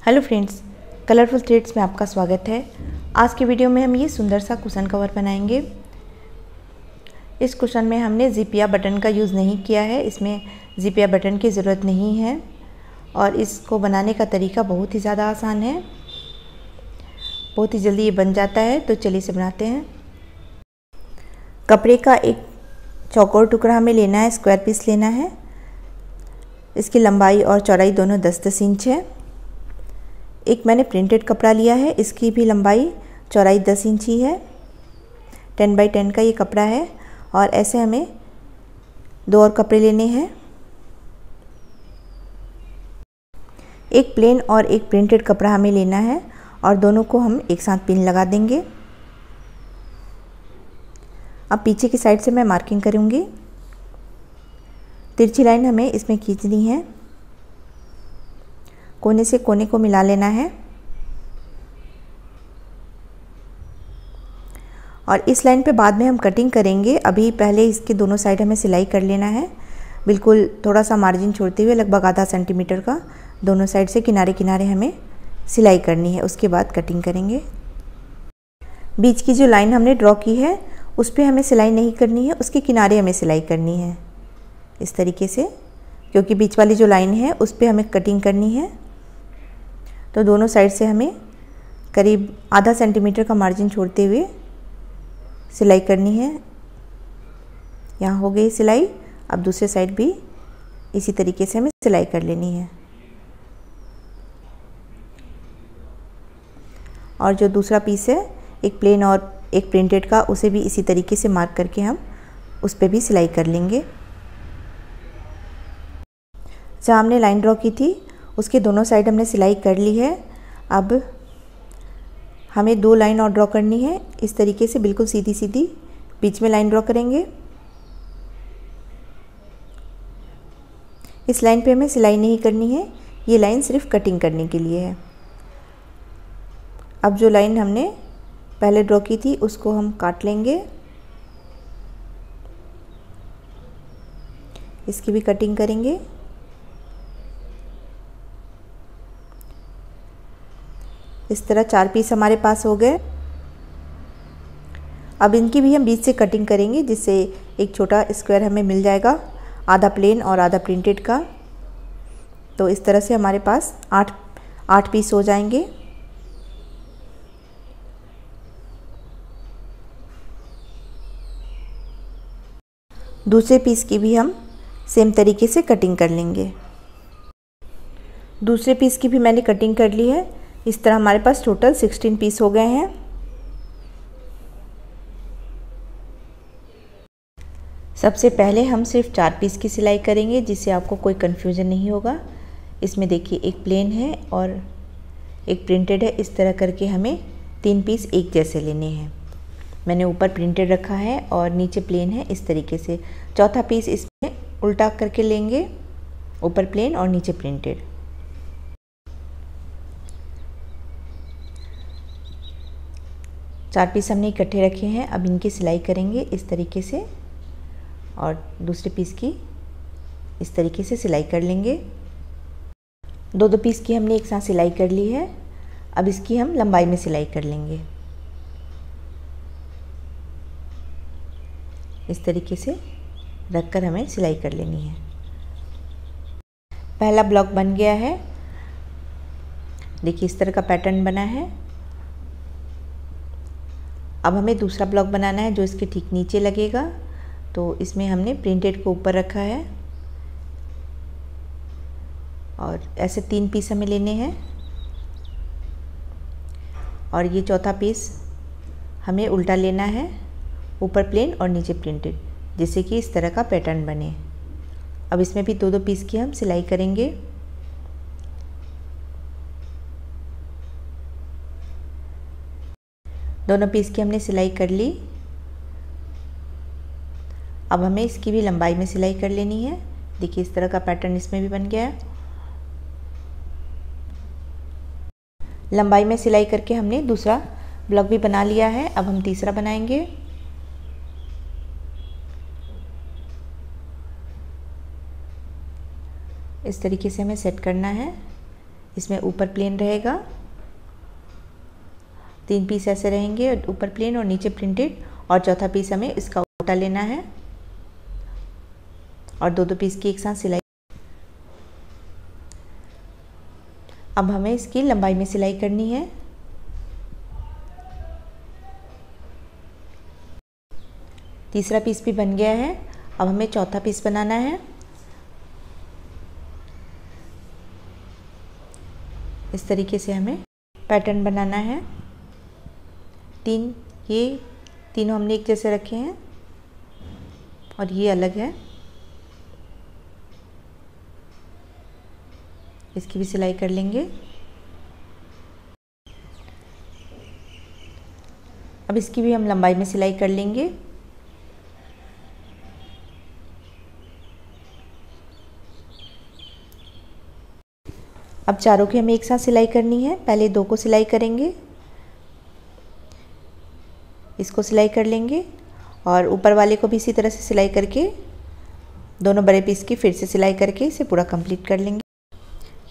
Hello friends, colourful threads में आपका स्वागत है। आज की वीडियो में हम ये सुंदर सा कुशन कवर बनाएंगे। इस कुशन में हमने जिप बटन का यूज़ नहीं किया है, इसमें जिप बटन की ज़रूरत नहीं है और इसको बनाने का तरीका बहुत ही ज़्यादा आसान है, बहुत ही जल्दी ये बन जाता है। तो चलिए इसे बनाते हैं। कपड़े का एक चौकोर टुकड़ा हमें लेना है, स्क्वायर पीस लेना है। इसकी लंबाई और चौड़ाई दोनों 10-10 इंच है। एक मैंने प्रिंटेड कपड़ा लिया है, इसकी भी लंबाई चौड़ाई 10 इंच ही है। 10 बाई 10 का ये कपड़ा है और ऐसे हमें 2 और कपड़े लेने हैं। एक प्लेन और एक प्रिंटेड कपड़ा हमें लेना है और दोनों को हम एक साथ पिन लगा देंगे। अब पीछे की साइड से मैं मार्किंग करूँगी। तिरछी लाइन हमें इसमें खींचनी है, कोने से कोने को मिला लेना है और इस लाइन पे बाद में हम कटिंग करेंगे। अभी पहले इसके दोनों साइड हमें सिलाई कर लेना है, बिल्कुल थोड़ा सा मार्जिन छोड़ते हुए, लगभग आधा सेंटीमीटर का दोनों साइड से किनारे किनारे हमें सिलाई करनी है। उसके बाद कटिंग करेंगे। बीच की जो लाइन हमने ड्रॉ की है उस पर हमें सिलाई नहीं करनी है, उसके किनारे हमें सिलाई करनी है इस तरीके से, क्योंकि बीच वाली जो लाइन है उस पर हमें कटिंग करनी है। तो दोनों साइड से हमें करीब आधा सेंटीमीटर का मार्जिन छोड़ते हुए सिलाई करनी है। यहाँ हो गई सिलाई। अब दूसरे साइड भी इसी तरीके से हमें सिलाई कर लेनी है और जो दूसरा पीस है एक प्लेन और एक प्रिंटेड का, उसे भी इसी तरीके से मार्क करके हम उस पर भी सिलाई कर लेंगे। जहाँ हमने लाइन ड्रॉ की थी उसके दोनों साइड हमने सिलाई कर ली है। अब हमें 2 लाइन और ड्रॉ करनी है इस तरीके से, बिल्कुल सीधी सीधी बीच में लाइन ड्रॉ करेंगे। इस लाइन पे हमें सिलाई नहीं करनी है, ये लाइन सिर्फ कटिंग करने के लिए है। अब जो लाइन हमने पहले ड्रॉ की थी उसको हम काट लेंगे, इसकी भी कटिंग करेंगे। इस तरह 4 पीस हमारे पास हो गए। अब इनकी भी हम बीच से कटिंग करेंगे, जिससे एक छोटा स्क्वायर हमें मिल जाएगा, आधा प्लेन और आधा प्रिंटेड का। तो इस तरह से हमारे पास 8 पीस हो जाएंगे। दूसरे पीस की भी हम सेम तरीके से कटिंग कर लेंगे। दूसरे पीस की भी मैंने कटिंग कर ली है। इस तरह हमारे पास टोटल 16 पीस हो गए हैं। सबसे पहले हम सिर्फ 4 पीस की सिलाई करेंगे, जिससे आपको कोई कन्फ्यूज़न नहीं होगा। इसमें देखिए एक प्लेन है और एक प्रिंटेड है। इस तरह करके हमें 3 पीस एक जैसे लेने हैं। मैंने ऊपर प्रिंटेड रखा है और नीचे प्लेन है, इस तरीके से। चौथा पीस इसमें उल्टा करके लेंगे, ऊपर प्लेन और नीचे प्रिंटेड। चार पीस हमने इकट्ठे रखे हैं। अब इनकी सिलाई करेंगे इस तरीके से और दूसरे पीस की इस तरीके से सिलाई कर लेंगे। 2-2 पीस की हमने एक साथ सिलाई कर ली है। अब इसकी हम लंबाई में सिलाई कर लेंगे। इस तरीके से रखकर हमें सिलाई कर लेनी है। पहला ब्लॉक बन गया है, देखिए इस तरह का पैटर्न बना है। अब हमें दूसरा ब्लॉक बनाना है जो इसके ठीक नीचे लगेगा। तो इसमें हमने प्रिंटेड को ऊपर रखा है और ऐसे 3 पीस हमें लेने हैं और ये चौथा पीस हमें उल्टा लेना है, ऊपर प्लेन और नीचे प्रिंटेड, जिससे कि इस तरह का पैटर्न बने। अब इसमें भी 2-2 पीस की हम सिलाई करेंगे। दोनों पीस की हमने सिलाई कर ली। अब हमें इसकी भी लंबाई में सिलाई कर लेनी है। देखिए इस तरह का पैटर्न इसमें भी बन गया है। लंबाई में सिलाई करके हमने दूसरा ब्लॉक भी बना लिया है। अब हम तीसरा बनाएंगे। इस तरीके से हमें सेट करना है। इसमें ऊपर प्लेन रहेगा, 3 पीस ऐसे रहेंगे, ऊपर प्लेन और नीचे प्रिंटेड, और चौथा पीस हमें इसका उल्टा लेना है और 2-2 पीस की एक साथ सिलाई। अब हमें इसकी लंबाई में सिलाई करनी है। तीसरा पीस भी बन गया है। अब हमें चौथा पीस बनाना है। इस तरीके से हमें पैटर्न बनाना है। ये तीनों हमने एक जैसे रखे हैं और ये अलग है। इसकी भी सिलाई कर लेंगे। अब इसकी भी हम लंबाई में सिलाई कर लेंगे। अब चारों की हमें एक साथ सिलाई करनी है। पहले 2 को सिलाई करेंगे, इसको सिलाई कर लेंगे और ऊपर वाले को भी इसी तरह से सिलाई करके दोनों बड़े पीस की फिर से सिलाई करके इसे पूरा कंप्लीट कर लेंगे।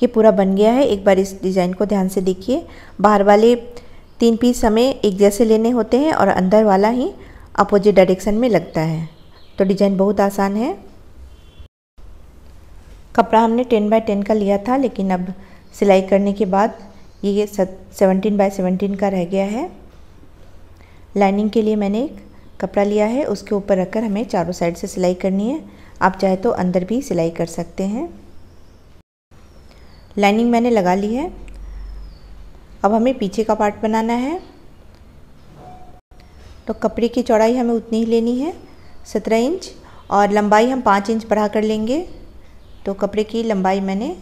ये पूरा बन गया है। एक बार इस डिज़ाइन को ध्यान से देखिए। बाहर वाले 3 पीस हमें एक जैसे लेने होते हैं और अंदर वाला ही अपोजिट डायरेक्शन में लगता है। तो डिज़ाइन बहुत आसान है। कपड़ा हमने 10 बाय 10 का लिया था, लेकिन अब सिलाई करने के बाद ये 17 बाय 17 का रह गया है। लाइनिंग के लिए मैंने एक कपड़ा लिया है, उसके ऊपर रखकर हमें चारों साइड से सिलाई करनी है। आप चाहे तो अंदर भी सिलाई कर सकते हैं। लाइनिंग मैंने लगा ली है। अब हमें पीछे का पार्ट बनाना है। तो कपड़े की चौड़ाई हमें उतनी ही लेनी है, 17 इंच, और लंबाई हम 5 इंच बढ़ा कर लेंगे। तो कपड़े की लंबाई मैंने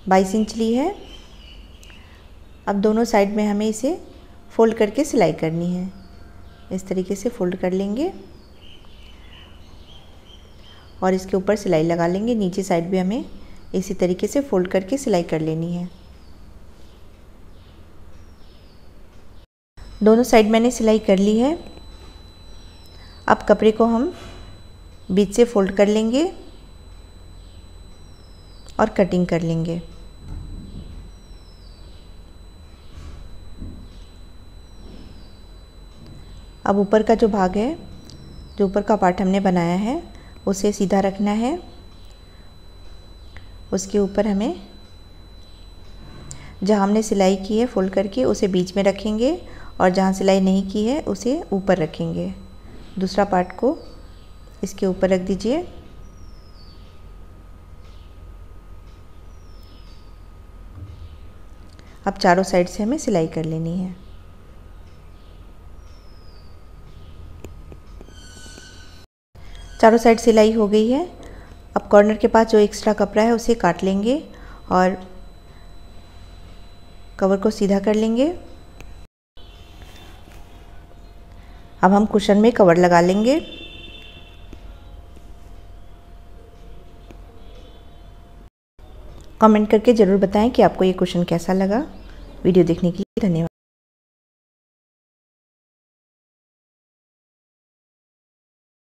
22 इंच ली है। अब दोनों साइड में हमें इसे फोल्ड करके सिलाई करनी है। इस तरीके से फोल्ड कर लेंगे और इसके ऊपर सिलाई लगा लेंगे। नीचे साइड भी हमें इसी तरीके से फोल्ड करके सिलाई कर लेनी है। दोनों साइड मैंने सिलाई कर ली है। अब कपड़े को हम बीच से फोल्ड कर लेंगे और कटिंग कर लेंगे। अब ऊपर का जो भाग है, जो ऊपर का पार्ट हमने बनाया है, उसे सीधा रखना है। उसके ऊपर हमें जहाँ हमने सिलाई की है फोल्ड करके उसे बीच में रखेंगे और जहाँ सिलाई नहीं की है उसे ऊपर रखेंगे। दूसरा पार्ट को इसके ऊपर रख दीजिए। अब चारों साइड से हमें सिलाई कर लेनी है। चारों साइड सिलाई हो गई है। अब कॉर्नर के पास जो एक्स्ट्रा कपड़ा है उसे काट लेंगे और कवर को सीधा कर लेंगे। अब हम कुशन में कवर लगा लेंगे। कमेंट करके ज़रूर बताएं कि आपको ये कुशन कैसा लगा। वीडियो देखने के लिए धन्यवाद।